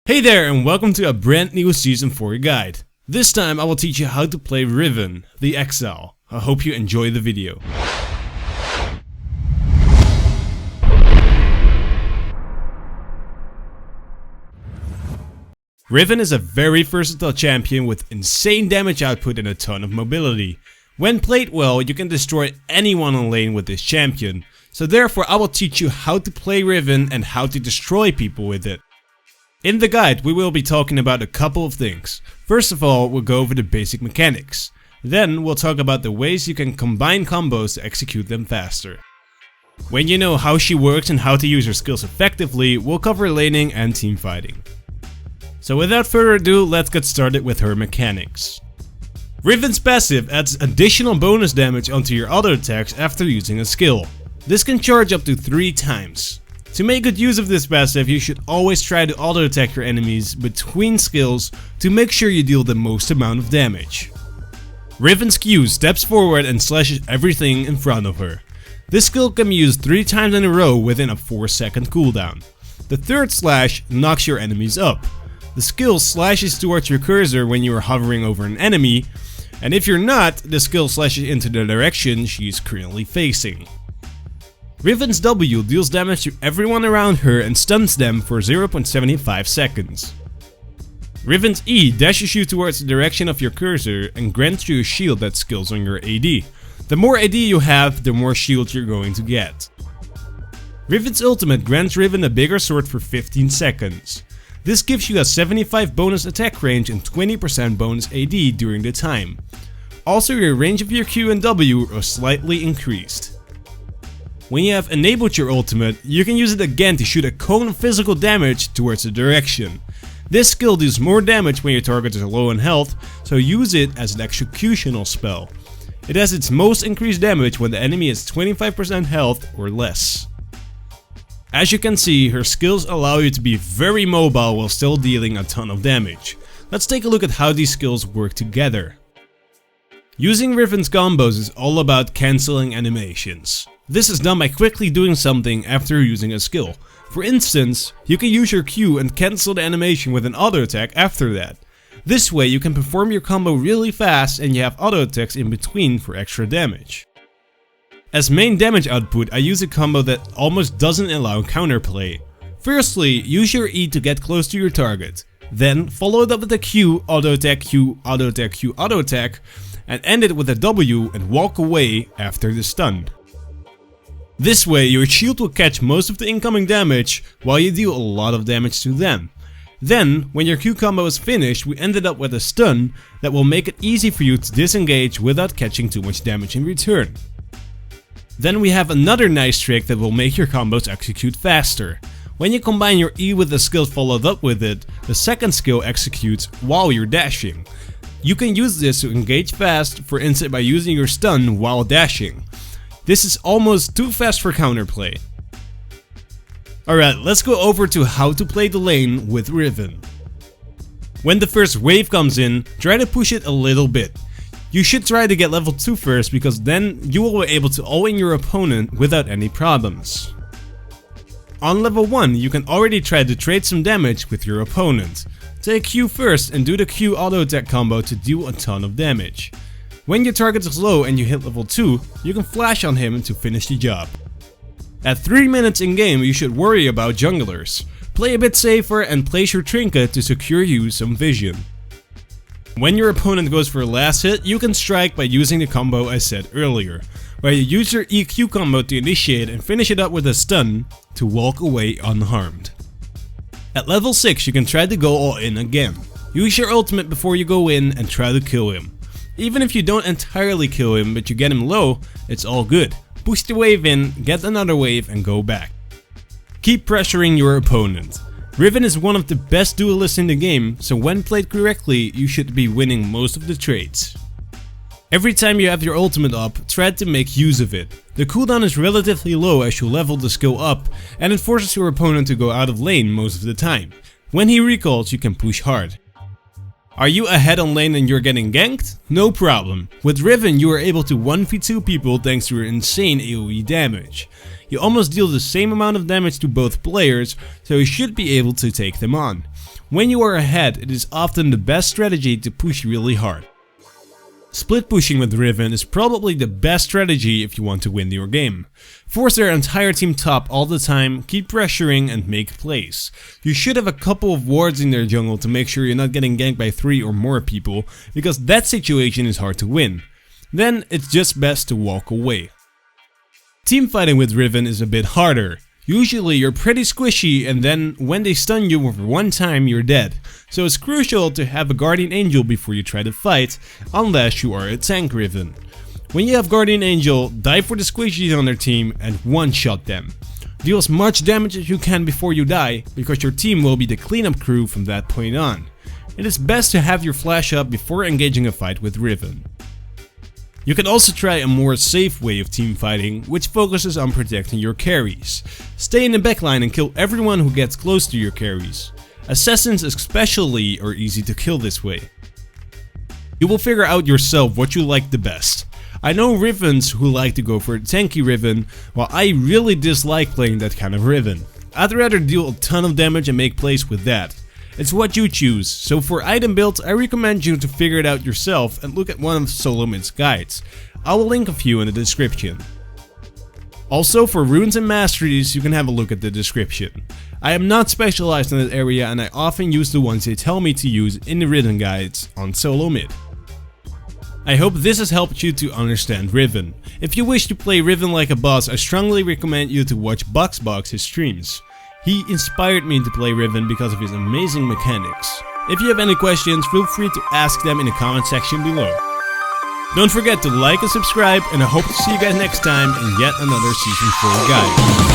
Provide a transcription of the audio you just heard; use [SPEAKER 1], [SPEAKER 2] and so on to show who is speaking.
[SPEAKER 1] Hey there, and welcome to a brand new Season 4 guide. This time I will teach you how to play Riven, the Exile. I hope you enjoy the video. Riven is a very versatile champion with insane damage output and a ton of mobility. When played well, you can destroy anyone on lane with this champion. So therefore I will teach you how to play Riven and how to destroy people with it. In the guide we will be talking about a couple of things. First of all, we'll go over the basic mechanics. Then we'll talk about the ways you can combine combos to execute them faster. When you know how she works and how to use her skills effectively, we'll cover laning and team fighting. So without further ado, let's get started with her mechanics. Riven's passive adds additional bonus damage onto your auto attacks after using a skill. This can charge up to 3 times. To make good use of this passive, you should always try to auto attack your enemies between skills to make sure you deal the most amount of damage. Riven's Q steps forward and slashes everything in front of her. This skill can be used 3 times in a row within a 4-second cooldown. The third slash knocks your enemies up. The skill slashes towards your cursor when you are hovering over an enemy, and if you're not, the skill slashes into the direction she is currently facing. Riven's W deals damage to everyone around her and stuns them for 0.75 seconds. Riven's E dashes you towards the direction of your cursor and grants you a shield that scales on your AD. The more AD you have, the more shield you're going to get. Riven's ultimate grants Riven a bigger sword for 15 seconds. This gives you a 75 bonus attack range and 20% bonus AD during the time. Also, your range of your Q and W are slightly increased. When you have enabled your ultimate, you can use it again to shoot a cone of physical damage towards the direction. This skill deals more damage when your target is low in health, so use it as an executional spell. It has its most increased damage when the enemy is 25% health or less. As you can see, her skills allow you to be very mobile while still dealing a ton of damage. Let's take a look at how these skills work together. Using Riven's combos is all about cancelling animations. This is done by quickly doing something after using a skill. For instance, you can use your Q and cancel the animation with an auto attack after that. This way you can perform your combo really fast and you have auto attacks in between for extra damage. As main damage output, I use a combo that almost doesn't allow counterplay. Firstly, use your E to get close to your target. Then follow it up with a Q, auto attack, Q, auto attack, Q, auto attack, and end it with a W and walk away after the stun. This way your shield will catch most of the incoming damage while you deal a lot of damage to them. Then, when your Q combo is finished, we ended up with a stun that will make it easy for you to disengage without catching too much damage in return. Then we have another nice trick that will make your combos execute faster. When you combine your E with the skill followed up with it, the second skill executes while you're dashing. You can use this to engage fast, for instance by using your stun while dashing. This is almost too fast for counterplay. Alright, let's go over to how to play the lane with Riven. When the first wave comes in, try to push it a little bit. You should try to get level 2 first because then you will be able to all-in your opponent without any problems. On level 1 you can already try to trade some damage with your opponent. Take Q first and do the Q auto attack combo to deal a ton of damage. When your target is low and you hit level 2, you can flash on him to finish the job. At 3 minutes in game you should worry about junglers. Play a bit safer and place your trinket to secure you some vision. When your opponent goes for a last hit, you can strike by using the combo I said earlier, where you use your EQ combo to initiate and finish it up with a stun to walk away unharmed. At level 6 you can try to go all in again. Use your ultimate before you go in and try to kill him. Even if you don't entirely kill him but you get him low, it's all good. Push the wave in, get another wave and go back. Keep pressuring your opponent. Riven is one of the best duelists in the game, so when played correctly you should be winning most of the trades. Every time you have your ultimate up, try to make use of it. The cooldown is relatively low as you level the skill up and it forces your opponent to go out of lane most of the time. When he recalls you can push hard. Are you ahead on lane and you're getting ganked? No problem. With Riven you are able to 1v2 people thanks to your insane AoE damage. You almost deal the same amount of damage to both players, so you should be able to take them on. When you are ahead, it is often the best strategy to push really hard. Split pushing with Riven is probably the best strategy if you want to win your game. Force their entire team top all the time, keep pressuring and make plays. You should have a couple of wards in their jungle to make sure you're not getting ganked by 3 or more people, because that situation is hard to win. Then it's just best to walk away. Team fighting with Riven is a bit harder. Usually you're pretty squishy, and then when they stun you for one time you're dead. So it's crucial to have a Guardian Angel before you try to fight, unless you are a tank Riven. When you have Guardian Angel, dive for the squishies on their team and one-shot them. Deal as much damage as you can before you die, because your team will be the cleanup crew from that point on. It is best to have your flash up before engaging a fight with Riven. You can also try a more safe way of team fighting, which focuses on protecting your carries. Stay in the backline and kill everyone who gets close to your carries. Assassins especially are easy to kill this way. You will figure out yourself what you like the best. I know Rivens who like to go for a tanky Riven, while I really dislike playing that kind of Riven. I'd rather deal a ton of damage and make plays with that. It's what you choose, so for item builds I recommend you to figure it out yourself and look at one of Solomid's guides. I will link a few in the description. Also, for runes and masteries you can have a look at the description. I am not specialized in that area and I often use the ones they tell me to use in the written guides on Solomid. I hope this has helped you to understand Riven. If you wish to play Riven like a boss, I strongly recommend you to watch BoxBox's streams. He inspired me to play Riven because of his amazing mechanics. If you have any questions, feel free to ask them in the comment section below. Don't forget to like and subscribe, and I hope to see you guys next time in yet another Season 4 guide.